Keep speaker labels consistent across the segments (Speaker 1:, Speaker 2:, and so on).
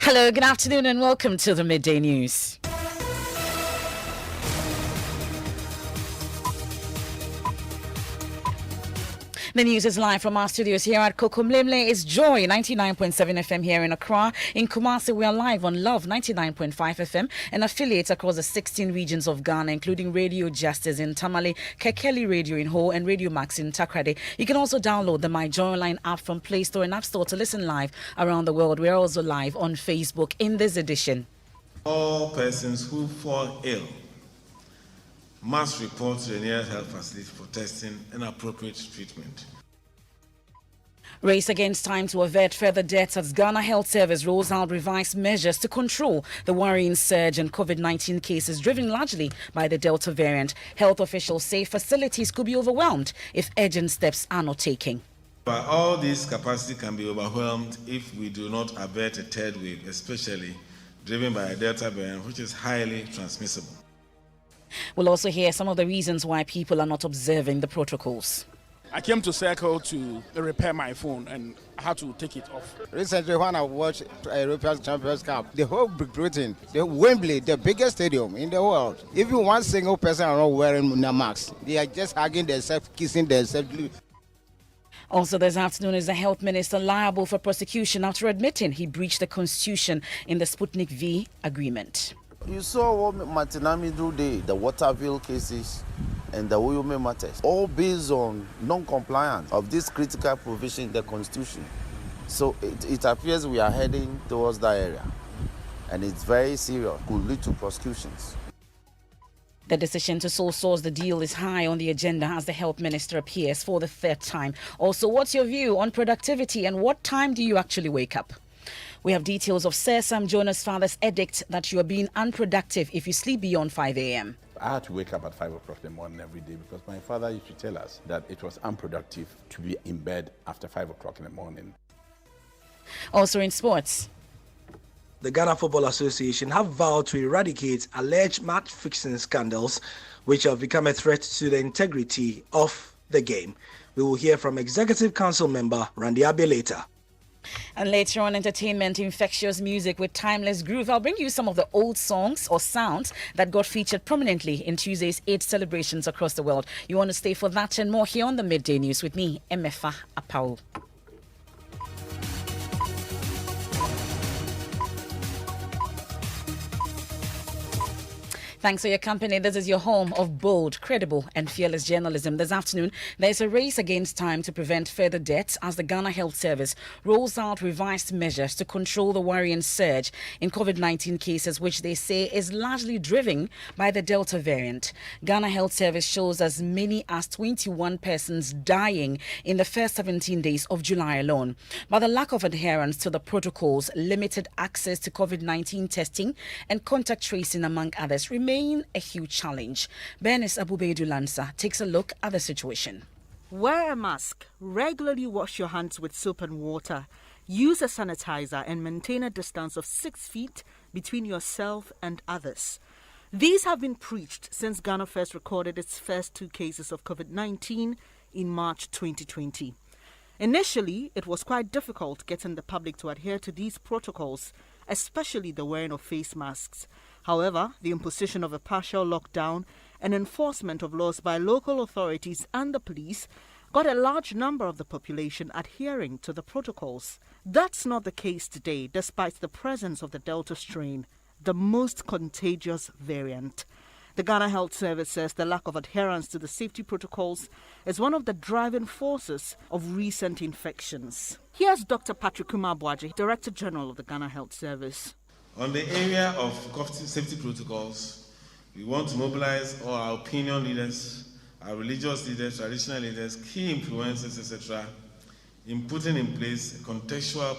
Speaker 1: Hello, good afternoon, and welcome to the Midday News. The news is live from our studios here at Kokomlemle. It's Joy 99.7 FM here in Accra. In Kumasi, we are live on Love 99.5 FM and affiliates across the 16 regions of Ghana, including Radio Justice in Tamale, Kekeli Radio in Ho, and Radio Max in Takrade. You can also download the My Joy Online app from Play Store and App Store to listen live around the world. We are also live on Facebook in this edition.
Speaker 2: All persons who fall ill must report to the nearest health facility for testing and appropriate treatment.
Speaker 1: Race against time to avert further deaths as Ghana Health Service rolls out revised measures to control the worrying surge in COVID-19 cases driven largely by the Delta variant. Health officials say facilities could be overwhelmed if urgent steps are not taken.
Speaker 2: But all this capacity can be overwhelmed if we do not avert a third wave, especially driven by a Delta variant, which is highly transmissible.
Speaker 1: We'll also hear some of the reasons why people are not observing the protocols.
Speaker 3: I came to Circle to repair my phone and I had to take it off.
Speaker 4: Recently, when I watched a European Champions Cup, the whole Big Britain, the Wembley, the biggest stadium in the world, even one single person are not wearing a mask. They are just hugging themselves, kissing themselves.
Speaker 1: Also this afternoon is the health minister liable for prosecution after admitting he breached the constitution in the Sputnik V agreement.
Speaker 5: You saw what Martinami do the Waterville cases and the Uyome matters, all based on non-compliance of this critical provision in the Constitution. So it appears we are heading towards that area, and it's very serious, could lead to prosecutions.
Speaker 1: The decision to sole source the deal is high on the agenda as the health minister appears for the third time. Also, what's your view on productivity and what time do you actually wake up? We have details of Sir Sam Jonah's father's edict that you are being unproductive if you sleep beyond 5 a.m.
Speaker 6: I had to wake up at 5 o'clock in the morning every day because my father used to tell us that it was unproductive to be in bed after 5 o'clock in the morning.
Speaker 1: Also in sports,
Speaker 7: the Ghana Football Association have vowed to eradicate alleged match fixing scandals which have become a threat to the integrity of the game. We will hear from Executive Council member Randy Abe later.
Speaker 1: And later on, entertainment, infectious music with timeless groove. I'll bring you some of the old songs or sounds that got featured prominently in Tuesday's 8 celebrations across the world. You want to stay for that and more here on the Midday News with me, Emefa Apau. Thanks for your company. This is your home of bold, credible and fearless journalism. This afternoon, there's a race against time to prevent further deaths as the Ghana Health Service rolls out revised measures to control the worrying surge in COVID-19 cases, which they say is largely driven by the Delta variant. Ghana Health Service shows as many as 21 persons dying in the first 17 days of July alone. But the lack of adherence to the protocols, limited access to COVID-19 testing and contact tracing, among others, remain a huge challenge. Bernice Abubedu Lansa takes a look at the situation.
Speaker 8: Wear a mask, regularly wash your hands with soap and water, use a sanitizer and maintain a distance of 6 feet between yourself and others. These have been preached since Ghana first recorded its first 2 cases of COVID-19 in March 2020. Initially, it was quite difficult getting the public to adhere to these protocols, especially the wearing of face masks. However, the imposition of a partial lockdown and enforcement of laws by local authorities and the police got a large number of the population adhering to the protocols. That's not the case today, despite the presence of the Delta strain, the most contagious variant. The Ghana Health Service says the lack of adherence to the safety protocols is one of the driving forces of recent infections. Here's Dr. Patrick Kumabwaji, Director General of the Ghana Health Service.
Speaker 2: On the area of safety protocols, we want to mobilize all our opinion leaders, our religious leaders, traditional leaders, key influencers, etc., in putting in place contextual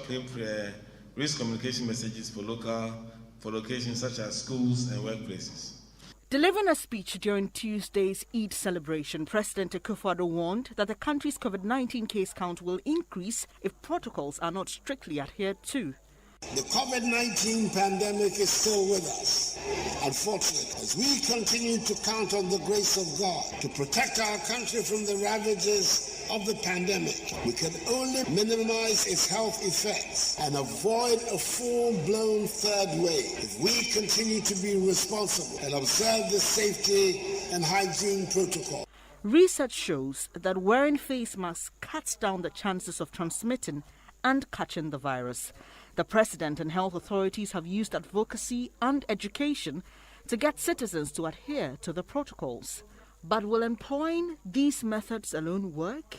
Speaker 2: risk communication messages for locations such as schools and workplaces.
Speaker 8: Delivering a speech during Tuesday's Eid celebration, President Akufo-Addo warned that the country's COVID-19 case count will increase if protocols are not strictly adhered to.
Speaker 9: The COVID-19 pandemic is still with us, unfortunately, as we continue to count on the grace of God to protect our country from the ravages of the pandemic. We can only minimize its health effects and avoid a full-blown third wave if we continue to be responsible and observe the safety and hygiene protocol.
Speaker 8: Research shows that wearing face masks cuts down the chances of transmitting and catching the virus. The President and health authorities have used advocacy and education to get citizens to adhere to the protocols. But will employing these methods alone work?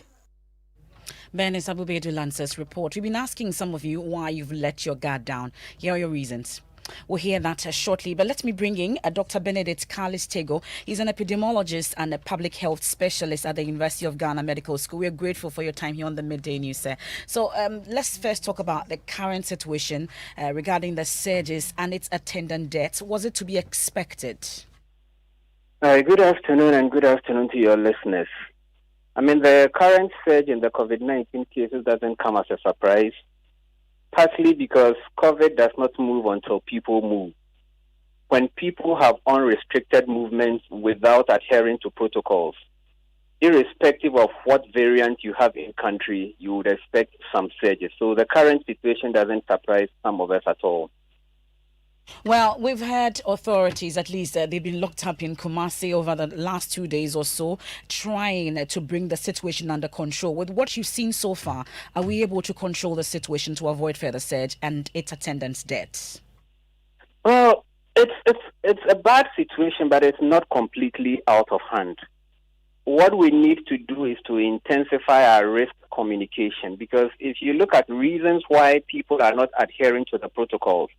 Speaker 1: Bernice Abubedu Lance's report. We've been asking some of you why you've let your guard down. Here are your reasons. We'll hear that shortly, but let me bring in Dr. Benedict Carlis-Tego. He's an epidemiologist and a public health specialist at the University of Ghana Medical School. We're grateful for your time here on the Midday News, sir. So let's first talk about the current situation regarding the surges and its attendant deaths. Was it to be expected?
Speaker 10: Good afternoon, and good afternoon to your listeners. I mean, the current surge in the COVID-19 cases doesn't come as a surprise, partly because COVID does not move until people move. When people have unrestricted movements without adhering to protocols, irrespective of what variant you have in country, you would expect some surges. So the current situation doesn't surprise some of us at all.
Speaker 1: Well, we've had authorities, at least they've been locked up in Kumasi over the last 2 days or so, trying to bring the situation under control. With what you've seen so far, are we able to control the situation to avoid further surge and its attendant deaths?
Speaker 10: Well, it's a bad situation, but it's not completely out of hand. What we need to do is to intensify our risk communication, because if you look at reasons why people are not adhering to the protocols,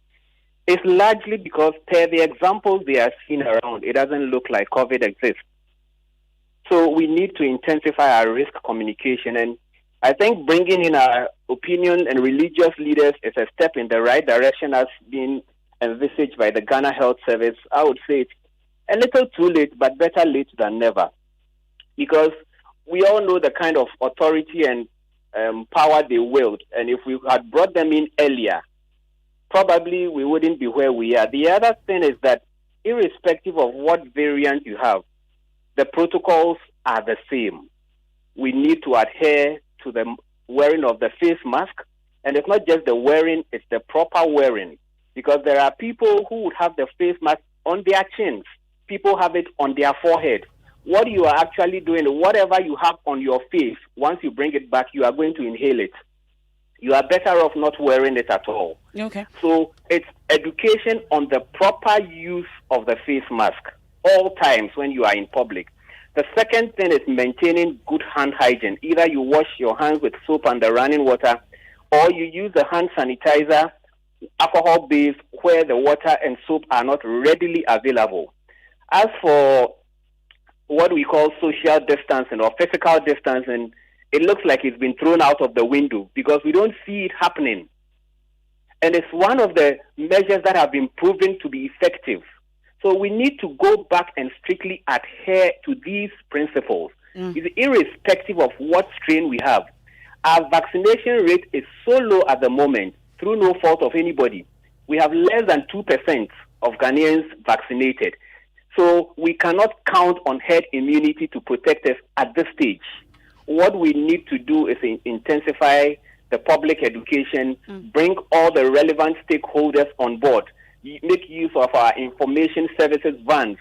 Speaker 10: it's largely because per the examples they are seeing around, it doesn't look like COVID exists. So we need to intensify our risk communication. And I think bringing in our opinion and religious leaders is a step in the right direction as being envisaged by the Ghana Health Service. I would say it's a little too late, but better late than never. Because we all know the kind of authority and power they wield. And if we had brought them in earlier, probably we wouldn't be where we are. The other thing is that irrespective of what variant you have, the protocols are the same. We need to adhere to the wearing of the face mask. And it's not just the wearing, it's the proper wearing. Because there are people who would have the face mask on their chins. People have it on their forehead. What you are actually doing, whatever you have on your face, once you bring it back, you are going to inhale it. You are better off not wearing it at all.
Speaker 1: Okay.
Speaker 10: So it's education on the proper use of the face mask all times when you are in public. The second thing is maintaining good hand hygiene. Either you wash your hands with soap and the running water, or you use the hand sanitizer, alcohol-based, where the water and soap are not readily available. As for what we call social distancing or physical distancing, it looks like it's been thrown out of the window because we don't see it happening. And it's one of the measures that have been proven to be effective. So we need to go back and strictly adhere to these principles. Irrespective of what strain we have. Our vaccination rate is so low at the moment, through no fault of anybody. We have less than 2% of Ghanaians vaccinated. So we cannot count on herd immunity to protect us at this stage. What we need to do is intensify the public education, bring all the relevant stakeholders on board, make use of our information services vans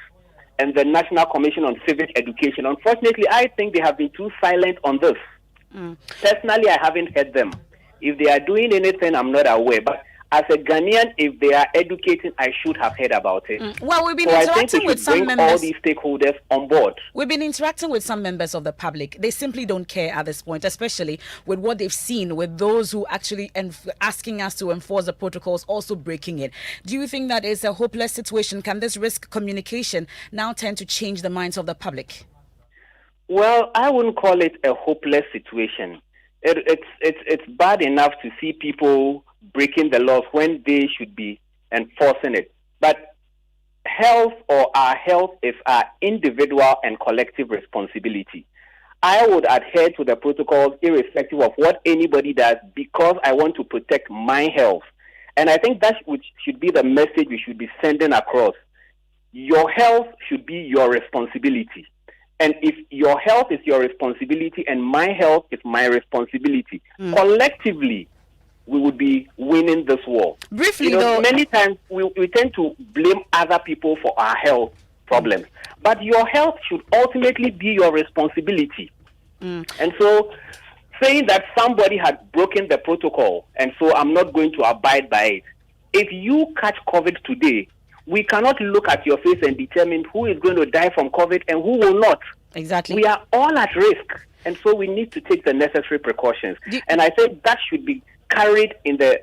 Speaker 10: and the National Commission on Civic Education. Unfortunately, I think they have been too silent on this. Personally, I haven't heard them. If they are doing anything, I'm not aware. But as a Ghanaian, if they are educating, I should have heard about it.
Speaker 1: Well, we've been
Speaker 10: so
Speaker 1: interacting with some members.
Speaker 10: All these stakeholders on board.
Speaker 1: We've been interacting with some members of the public. They simply don't care at this point, especially with what they've seen with those who actually asking us to enforce the protocols, also breaking it. Do you think that is a hopeless situation? Can this risk communication now tend to change the minds of the public?
Speaker 10: Well, I wouldn't call it a hopeless situation. It's bad enough to see people breaking the laws when they should be enforcing it. But health or our health is our individual and collective responsibility. I would adhere to the protocols irrespective of what anybody does because I want to protect my health. And I think that should be the message we should be sending across. Your health should be your responsibility. And if your health is your responsibility and my health is my responsibility, collectively, we would be winning this war.
Speaker 1: Briefly, though,
Speaker 10: many times we tend to blame other people for our health problems, but your health should ultimately be your responsibility. And so saying that somebody had broken the protocol and so I'm not going to abide by it, if you catch COVID today, we cannot look at your face and determine who is going to die from COVID and who will not.
Speaker 1: Exactly.
Speaker 10: We are all at risk, and so we need to take the necessary precautions. And I think that should be carried in the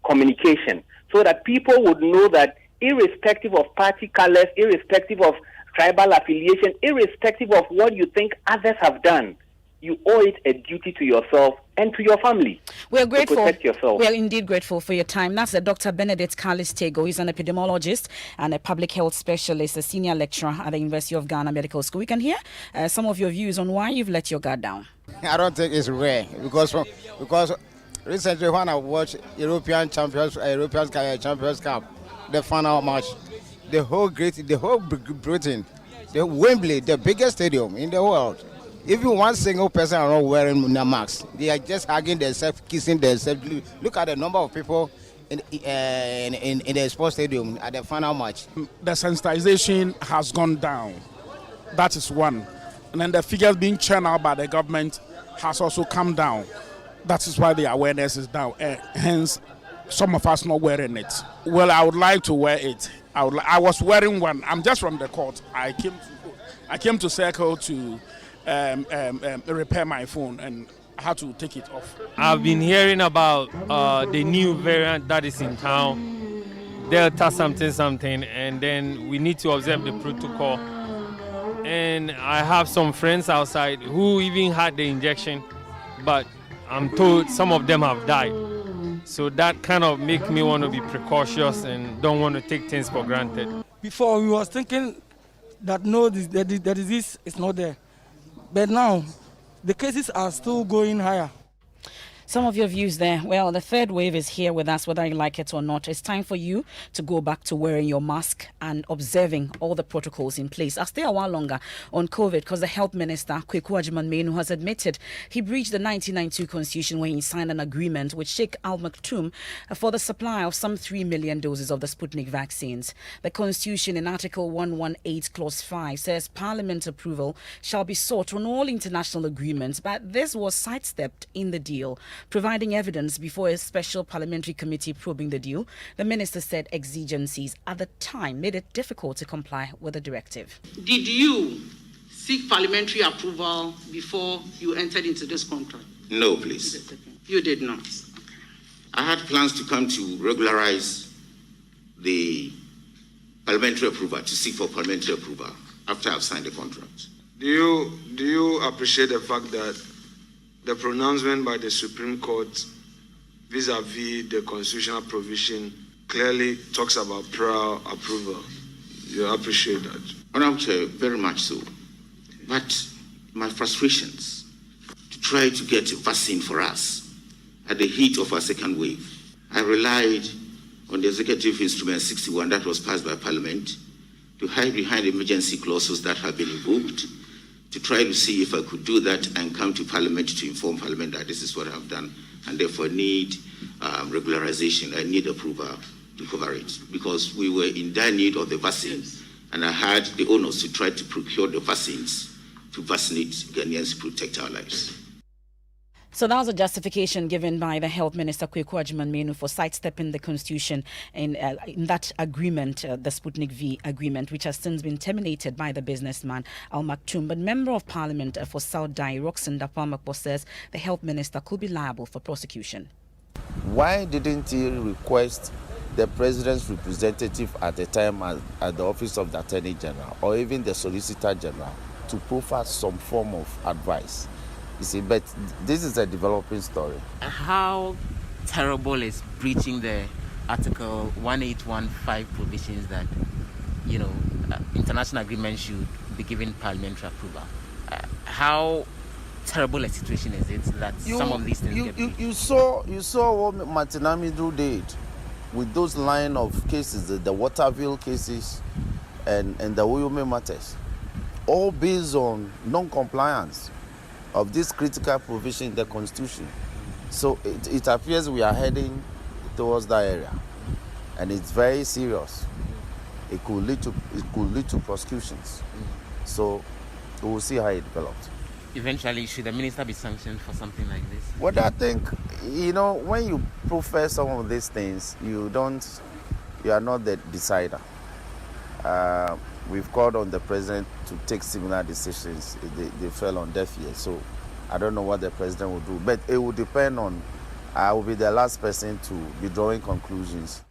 Speaker 10: communication so that people would know that irrespective of party colors, irrespective of tribal affiliation, irrespective of what you think others have done, you owe it a duty to yourself and to your family.
Speaker 1: We're grateful.
Speaker 10: To protect yourself.
Speaker 1: We are indeed grateful for your time. That's Dr. Benedict Carlis-Tego. He's an epidemiologist and a public health specialist, a senior lecturer at the University of Ghana Medical School. We can hear some of your views on why you've let your guard down.
Speaker 4: I don't think it's rare because recently when I watched European Champions Cup, the final match, the whole Britain, the Wembley, the biggest stadium in the world. Even one single person are not wearing a mask. They are just hugging themselves, kissing themselves. Look at the number of people in the sports stadium at the final match.
Speaker 3: The sensitization has gone down. That is one. And then the figures being churned out by the government has also come down. That is why the awareness is down. Hence, some of us not wearing it. Well, I would like to wear it. I was wearing one. I'm just from the court. I came to Circle to repair my phone and I had to take it off.
Speaker 11: I've been hearing about the new variant that is in town, Delta something, and then we need to observe the protocol. And I have some friends outside who even had the injection, but I'm told some of them have died. So that kind of make me want to be precautious and don't want to take things for granted.
Speaker 12: Before we was thinking that no, the disease is not there. But now, the cases are still going higher.
Speaker 1: Some of your views there. Well, the third wave is here with us, whether you like it or not. It's time for you to go back to wearing your mask and observing all the protocols in place. I'll stay a while longer on COVID because the Health Minister, Kweku Agyeman-Manu, has admitted he breached the 1992 Constitution when he signed an agreement with Sheikh Al Maktoum for the supply of some 3 million doses of the Sputnik vaccines. The Constitution in Article 118, Clause 5 says Parliament approval shall be sought on all international agreements, but this was sidestepped in the deal. Providing evidence before a special parliamentary committee probing the deal, the minister said exigencies at the time made it difficult to comply with the directive.
Speaker 13: Did you seek parliamentary approval before you entered into this contract?
Speaker 14: No, please.
Speaker 13: You did not.
Speaker 14: I had plans to come to regularize the parliamentary approval, to seek for parliamentary approval after I've signed the contract.
Speaker 15: Do you appreciate the fact that the pronouncement by the Supreme Court vis-a-vis the constitutional provision clearly talks about prior approval? You appreciate that?
Speaker 14: Honourable Chair, very much so. But my frustrations to try to get a vaccine for us at the heat of our second wave, I relied on the Executive Instrument 61 that was passed by Parliament to hide behind emergency clauses that have been invoked, to try to see if I could do that and come to Parliament to inform Parliament that this is what I've done and therefore need regularization. I need approval to cover it because we were in dire need of the vaccine and I had the onus to try to procure the vaccines to vaccinate Ghanaians to protect our lives.
Speaker 1: So that was a justification given by the Health Minister, Kweku Agyeman-Manu, for sidestepping the Constitution in that agreement, the Sputnik V agreement, which has since been terminated by the businessman Al Maktoum. But Member of Parliament for South Dai, Roxanne Dapalmakpo, says the Health Minister could be liable for prosecution.
Speaker 5: Why didn't he request the President's representative at the time at the Office of the Attorney General or even the Solicitor General to provide some form of advice? You see, but this is a developing story.
Speaker 16: How terrible is breaching the Article 1815 provisions that, international agreements should be given parliamentary approval? How terrible a situation is it that some of these things get breached?
Speaker 5: You saw what Martinamidu did with those line of cases, the Waterville cases and the Uyume matters. all based on non-compliance of this critical provision in the Constitution. So it appears we are heading towards that area, and it's very serious. It could lead to prosecutions. So we will see how it develops.
Speaker 16: Eventually, should the minister be sanctioned for something like this?
Speaker 5: Well, I think, when you profess some of these things, you are not the decider. We've called on the president to take similar decisions. They fell on deaf ears. So I don't know what the president will do. But it will depend on, I will be the last person to be drawing conclusions.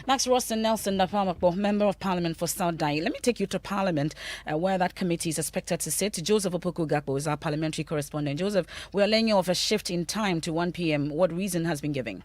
Speaker 1: Next, Royston Nelson Napamapo, Member of Parliament for South Dai. Let me take you to Parliament, where that committee is expected to sit. Joseph Opoku-Gakpo is our parliamentary correspondent. Joseph, we are laying off a shift in time to 1 p.m. What reason has been given?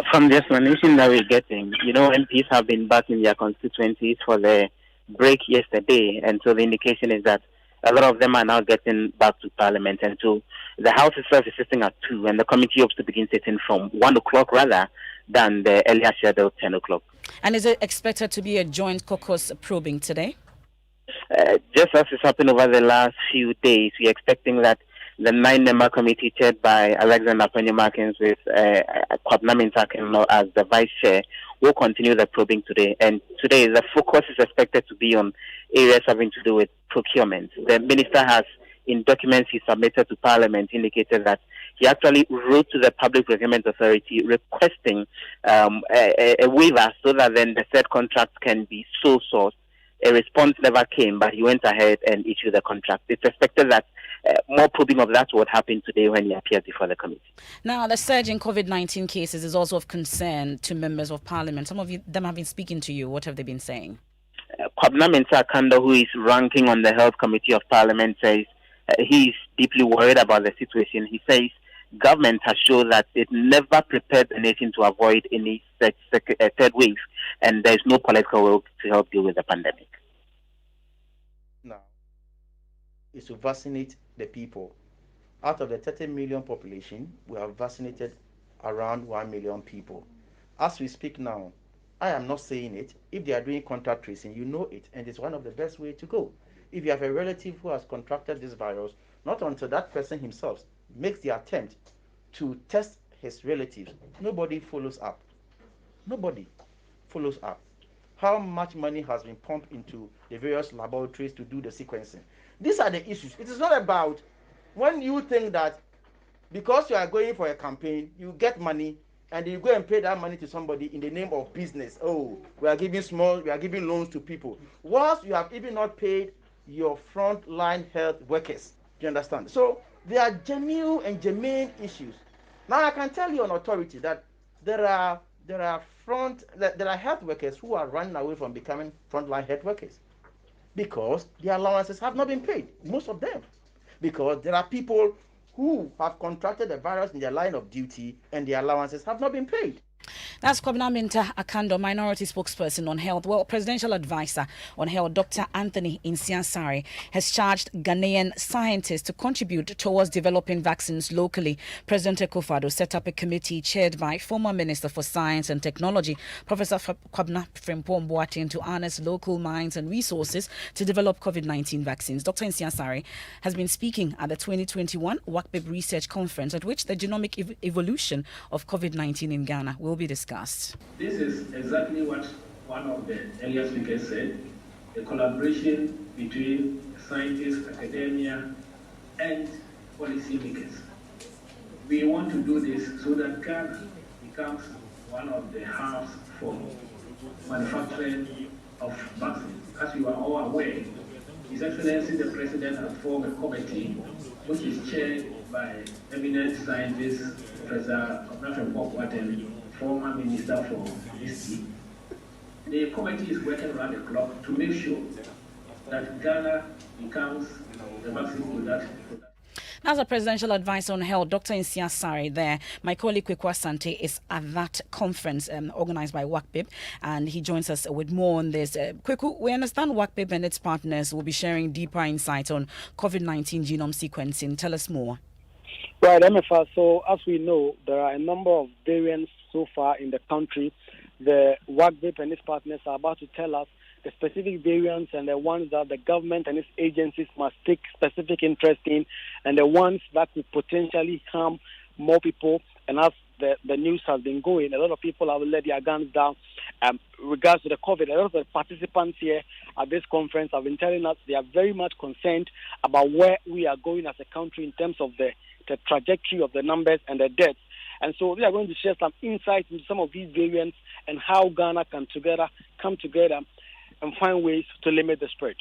Speaker 17: From the explanation that we're getting, MPs have been back in their constituencies for the break yesterday, and so the indication is that a lot of them are now getting back to Parliament, and so the House itself is sitting at 2, and the committee hopes to begin sitting from 1 o'clock rather than the earlier scheduled 10 o'clock.
Speaker 1: And is it expected to be a joint caucus probing today?
Speaker 17: Just as has happened over the last few days, we're expecting that the 9-member committee chaired by Alexander Penny-Markins with Kwabena Mintah as the vice chair will continue the probing today. And today, the focus is expected to be on areas having to do with procurement. The minister has, in documents he submitted to Parliament, indicated that he actually wrote to the Public Procurement Authority requesting a waiver so that then the said contract can be sole sourced. A response never came, but he went ahead and issued the contract. It's expected that more probing of that would happen today when he appears before the committee.
Speaker 1: Now, the surge in COVID-19 cases is also of concern to members of Parliament. Some of them have been speaking to you. What have they been saying?
Speaker 17: Kwabena Mintah, who is ranking on the Health Committee of Parliament, says he is deeply worried about the situation. He says government has shown that it never prepared the nation to avoid any third wave, and there is no political will to help deal with the pandemic.
Speaker 18: Now is to vaccinate the people. Out of the 30 million population, we have vaccinated around 1 million people. As we speak now, I am not saying it. If they are doing contact tracing, you know it, and it's one of the best way to go. If you have a relative who has contracted this virus, not until that person himself makes the attempt to test his relatives, nobody follows up. Nobody follows up. How much money has been pumped into the various laboratories to do the sequencing? These are the issues. It is not about when you think that because you are going for a campaign, you get money and you go and pay that money to somebody in the name of business. Oh, we are giving loans to people. Whilst you have even not paid your frontline health workers. Do you understand? So there are genuine and germane issues. Now I can tell you on authority that there are health workers who are running away from becoming frontline health workers because their allowances have not been paid, most of them. Because there are people who have contracted the virus in their line of duty and their allowances have not been paid.
Speaker 1: That's Kwabena Mintah Akando, minority spokesperson on health. Well, presidential advisor on health, Dr. Anthony Insiasare, has charged Ghanaian scientists to contribute towards developing vaccines locally. President Akufo-Addo set up a committee chaired by former Minister for Science and Technology, Professor Kwabena Frimpong-Boateng, to harness local minds and resources to develop COVID-19 vaccines. Dr. Insiasare has been speaking at the 2021 WACBIB Research Conference, at which the genomic evolution of COVID-19 in Ghana will be discussed.
Speaker 19: This is exactly what one of the earlier speakers said, a collaboration between scientists, academia, and policymakers. We want to do this so that Ghana becomes one of the hubs for manufacturing of vaccines. As you are all aware, His Excellency the President has formed a committee which is chaired by eminent scientist Professor Kwabena Frimpong-Boateng, former Minister for History. The committee is working around the clock to make sure that Ghana becomes the vaccine product.
Speaker 1: As a presidential advisor on health, Dr. Insiasare there, my colleague Kweku Asante is at that conference organized by WACBIB, and he joins us with more on this. Kweku, we understand WACBIB and its partners will be sharing deeper insight on COVID-19 genome sequencing. Tell us more.
Speaker 20: Right, MFA. So as we know, there are a number of variants so far in the country. The WACBIB and its partners are about to tell us the specific variants and the ones that the government and its agencies must take specific interest in, and the ones that could potentially harm more people. And as the news has been going, a lot of people have let their guns down regards to the COVID. A lot of the participants here at this conference have been telling us they are very much concerned about where we are going as a country in terms of the trajectory of the numbers and the deaths. And so we are going to share some insights into some of these variants and how Ghana can come together and find ways to limit the spread.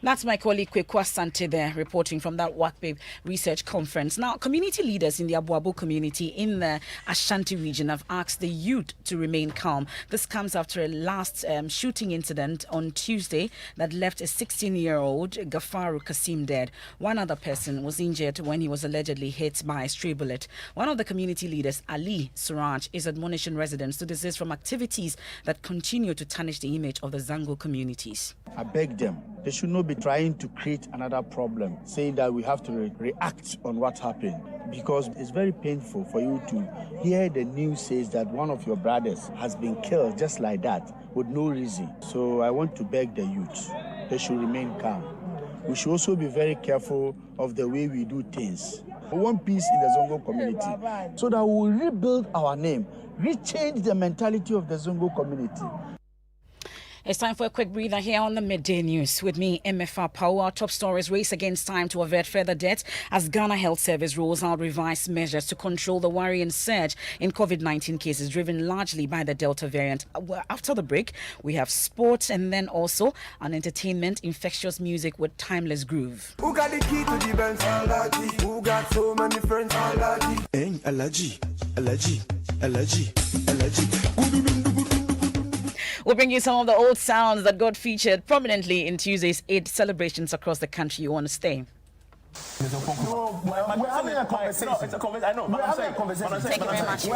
Speaker 1: That's my colleague Kwekwa Sante there reporting from that WACPIB research conference. Now, community leaders in the Abu Abu community in the Ashanti region have asked the youth to remain calm. This comes after a last shooting incident on Tuesday that left a 16-year-old Gafaru Kasim dead. One other person was injured when he was allegedly hit by a stray bullet. One of the community leaders, Ali Suraj, is admonishing residents to desist from activities that continue to tarnish the image of the Zango communities.
Speaker 21: I beg them, they should not be trying to create another problem, saying that we have to react on what happened, because it's very painful for you to hear the news says that one of your brothers has been killed just like that with no reason. So I want to beg the youth, they should remain calm. We should also be very careful of the way we do things. We want peace in the Zongo community so that we will rebuild our name, rechange the mentality of the Zongo community.
Speaker 1: It's time for a quick breather here on the Midday News. With me, MFR Power. Our top stories: race against time to avert further deaths as Ghana Health Service rolls out revised measures to control the worrying surge in COVID-19 cases driven largely by the Delta variant. After the break, we have sports and then also an entertainment, infectious music with timeless groove.
Speaker 22: Who got the key to the Benz? Allergy. Who got so many friends? Allergy. Allergy. Allergy. Allergy. Allergy.
Speaker 1: We'll bring you some of the old sounds that got featured prominently in Tuesday's Eid celebrations across the country. You want to stay?
Speaker 22: No, we're having a conversation. No, it's a conversation. I know, but I'm saying conversation.
Speaker 1: Thank you very much.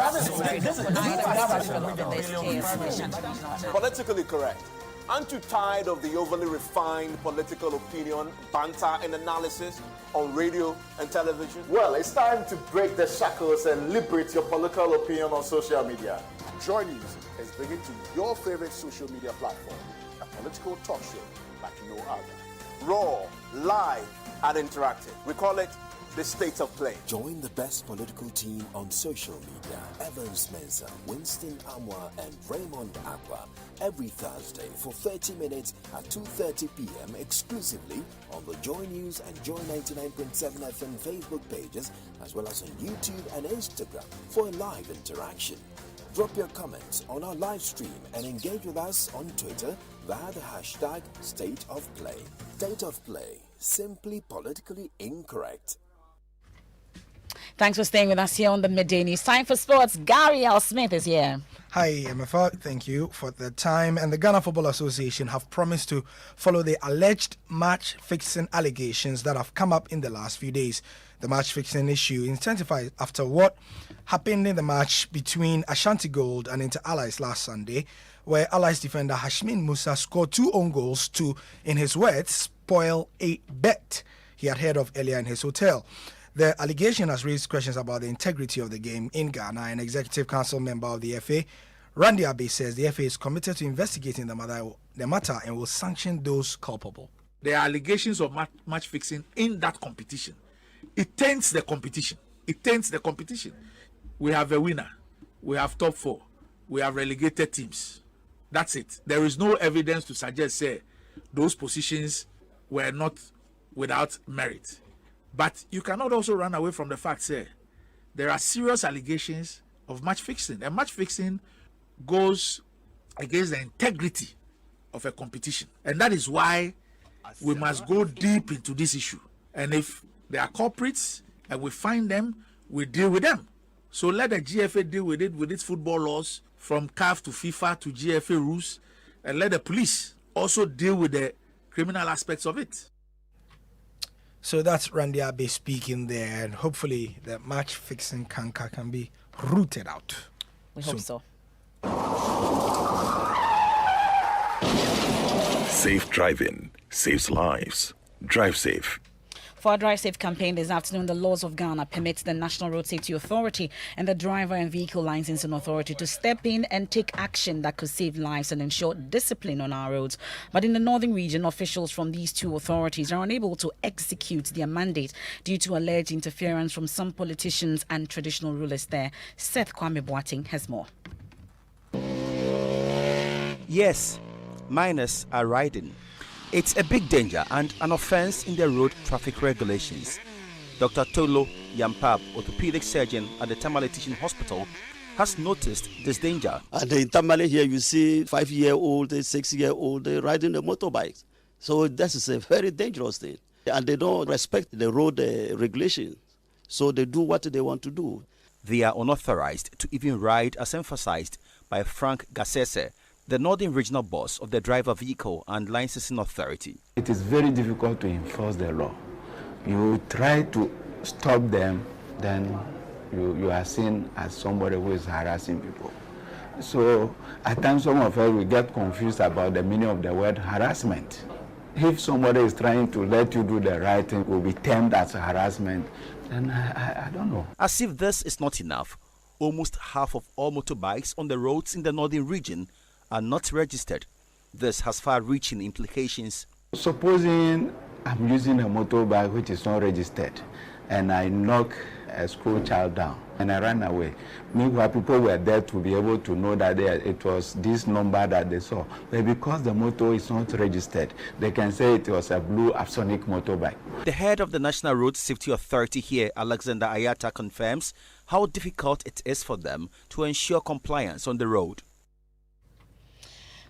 Speaker 23: Politically correct. Aren't you tired of the overly refined political opinion, banter, and analysis on radio and television?
Speaker 24: Well, it's time to break the shackles and liberate your political opinion on social media. Joy News is bringing to your favorite social media platform a political talk show like no other.
Speaker 23: Raw, live, and interactive. We call it the State of Play.
Speaker 25: Join the best political team on social media. Evans Mensah, Winston Amwa, and Raymond Aqua every Thursday for 30 minutes at 2:30 p.m. exclusively on the Joy News and Joy99.7 FM Facebook pages, as well as on YouTube and Instagram for a live interaction. Drop your comments on our live stream and engage with us on Twitter via the hashtag State of Play. State of Play, simply politically incorrect.
Speaker 1: Thanks for staying with us here on the Midday News. Time for sports. Gary L. Smith is here.
Speaker 7: Hi, MFR. Thank you for the time. And the Ghana Football Association have promised to follow the alleged match-fixing allegations that have come up in the last few days. The match-fixing issue intensified after what happened in the match between Ashanti Gold and Inter Allies last Sunday, where Allies defender Hashmin Musa scored 2 own goals to, in his words, spoil a bet he had heard of earlier in his hotel. The allegation has raised questions about the integrity of the game in Ghana. An executive council member of the FA, Randy Abbey, says the FA is committed to investigating the matter and will sanction those culpable.
Speaker 26: There are allegations of match fixing in that competition. It taints the competition. We have a winner. We have top 4. We have relegated teams. That's it. There is no evidence to suggest, say, those positions were not without merit. But you cannot also run away from the fact, say, there are serious allegations of match fixing. And match fixing goes against the integrity of a competition. And that is why we must go deep into this issue. And if there are culprits and we find them, we deal with them. So let the GFA deal with it with its football laws, from CAF to FIFA to GFA rules, and let the police also deal with the criminal aspects of it.
Speaker 7: So that's Randy Abbey speaking there, and hopefully the match-fixing canker can be rooted out.
Speaker 1: We hope so.
Speaker 27: Safe driving saves lives. Drive safe.
Speaker 1: For our Drive Safe campaign this afternoon, the laws of Ghana permit the National Road Safety Authority and the Driver and Vehicle Licensing Authority to step in and take action that could save lives and ensure discipline on our roads. But in the northern region, officials from these two authorities are unable to execute their mandate due to alleged interference from some politicians and traditional rulers there. Seth Kwame Boateng has more.
Speaker 2: Yes, minors are riding. It's a big danger and an offense in the road traffic regulations. Dr. Tolo Yampab, orthopedic surgeon at the Tamale Teaching Hospital, has noticed this danger.
Speaker 4: And in Tamale here, you see 5-year-old, 6-year-old riding the motorbikes. So this is a very dangerous thing. And they don't respect the road regulations. So they do what they want to do.
Speaker 2: They are unauthorized to even ride, as emphasized by Frank Gassese, the Northern Regional Boss of the Driver Vehicle and Licensing Authority.
Speaker 6: It is very difficult to enforce the law. You try to stop them, then you are seen as somebody who is harassing people. So at times some of us will get confused about the meaning of the word harassment. If somebody is trying to let you do the right thing, will be termed as harassment, then I don't know.
Speaker 2: As if this is not enough, almost half of all motorbikes on the roads in the northern region are not registered. This has far-reaching implications.
Speaker 6: Supposing I'm using a motorbike which is not registered and I knock a school child down and I ran away. Meanwhile, people were there to be able to know that it was this number that they saw. But because the motor is not registered, they can say it was a blue Apsonic motorbike.
Speaker 2: The head of the National Road Safety Authority here, Alexander Ayata, confirms how difficult it is for them to ensure compliance on the road.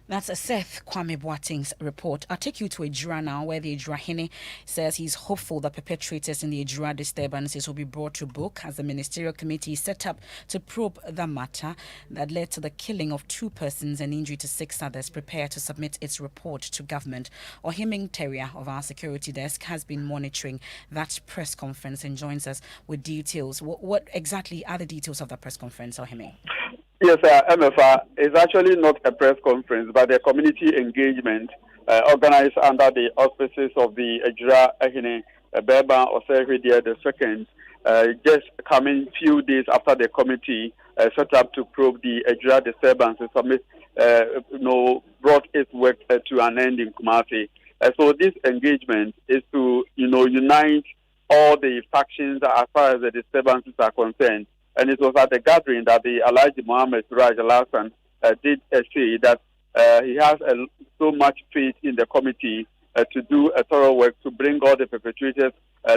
Speaker 1: That's a Seth Kwame Boateng's report. I'll take you to Ejura now, where the Ejura Hene says he's hopeful that perpetrators in the Ejura disturbances will be brought to book as the ministerial committee is set up to probe the matter that led to the killing of 2 persons and injury to 6 others. Prepare to submit its report to government. Ohiming Terrier of our security desk has been monitoring that press conference and joins us with details. What exactly are the details of the press conference, Ohiming?
Speaker 8: Yes, MFR is actually not a press conference, but a community engagement organized under the auspices of the Ejura Ehine Beba Osehwedia II, just coming few days after the committee set up to probe the Ejura disturbances, brought its work to an end in Kumasi. So this engagement is to, unite all the factions as far as the disturbances are concerned. And it was at the gathering that the Alhaji Mohammed Suraj Al-Hassan did say that he has so much faith in the committee to do a thorough work to bring all the perpetrators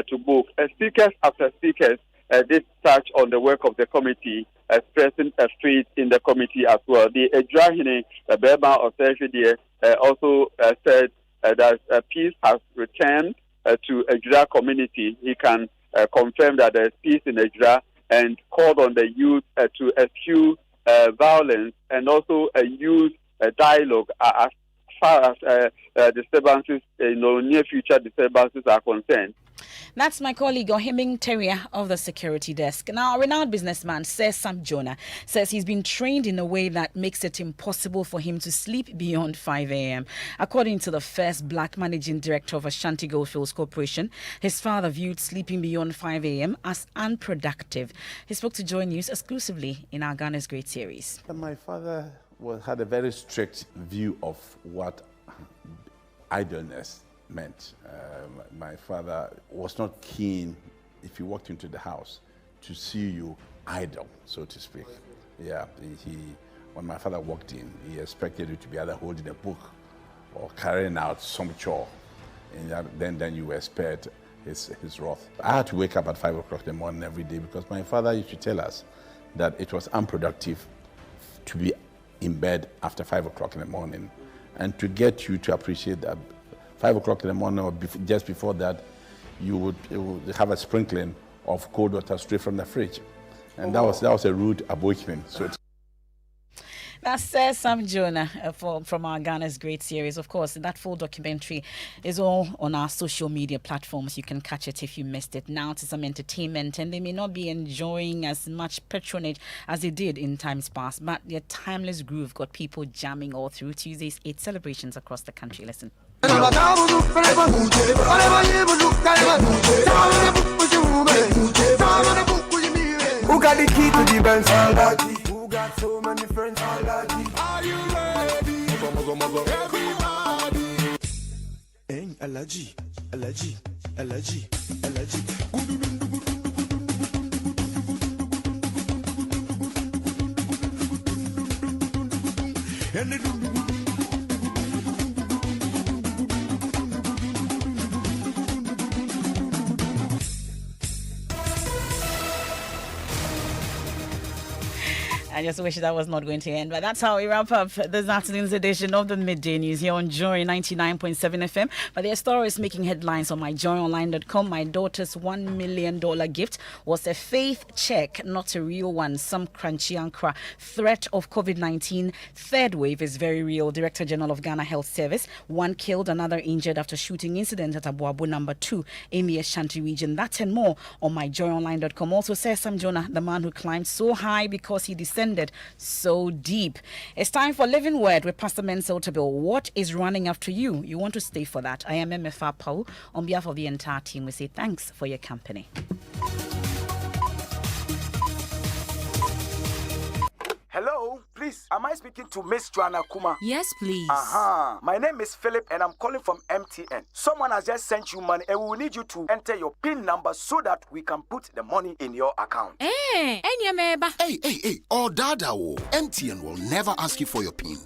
Speaker 8: to book. Speakers after speakers did touch on the work of the committee, expressing a faith in the committee as well. The Ejurahine Beba Osehwedia also said that peace has returned to Ejura community. He can confirm that there is peace in Ejura, and called on the youth to eschew violence and also use dialogue as far as disturbances, near future disturbances are concerned.
Speaker 1: That's my colleague Ohiming Terrier of the security desk. Now, a renowned businessman, Sir Sam Jonah, says he's been trained in a way that makes it impossible for him to sleep beyond 5 a.m. According to the first black managing director of Ashanti Goldfields Corporation, his father viewed sleeping beyond 5 a.m. as unproductive. He spoke to Joy News exclusively in our Ghana's Great series.
Speaker 9: My father had a very strict view of what idleness meant. My father was not keen, if he walked into the house, to see you idle, so to speak. Yeah, when my father walked in, he expected you to be either holding a book or carrying out some chore, and then you were spared his wrath. I had to wake up at 5 o'clock in the morning every day because my father used to tell us that it was unproductive to be in bed after 5 o'clock in the morning, and to get you to appreciate that 5 o'clock in the morning or just before that, you would have a sprinkling of cold water straight from the fridge. And that was a rude awakening. So
Speaker 1: That's Sam Jonah from our Ghana's Great series. Of course, that full documentary is all on our social media platforms. You can catch it if you missed it. Now to some entertainment, and they may not be enjoying as much patronage as they did in times past, but their timeless groove got people jamming all through Tuesday's 8 celebrations across the country. Listen.
Speaker 22: Who got the key to the Benz? Who got so many friends? Are you ready? Everybody. Hey, allergy.
Speaker 1: I just wish that was not going to end. But that's how we wrap up this afternoon's edition of the Midday News here on Joy 99.7 FM. But there are stories making headlines on myjoyonline.com. My daughter's $1 million gift was a faith check, not a real one. Some crunchy ankra. Threat of COVID-19. Third wave is very real. Director General of Ghana Health Service. One killed, another injured after shooting incident at Abuabu number 2, Amy Ashanti region. That and more on myjoyonline.com. Also, says Sam Jonah, the man who climbed so high because he descended so deep. It's time for Living Word with Pastor Mensa Otabil. What is running after you? You want to stay for that. I am MFA Paul. On behalf of the entire team, we say thanks for your company.
Speaker 22: Hello, please, am I speaking to Miss Joanna Kuma?
Speaker 3: Yes, please.
Speaker 22: My name is Philip and I'm calling from MTN. Someone has just sent you money and we will need you to enter your PIN number so that we can put the money in your account.
Speaker 3: Hey,
Speaker 10: Hey, oh, Dada, MTN will never ask you for your PIN.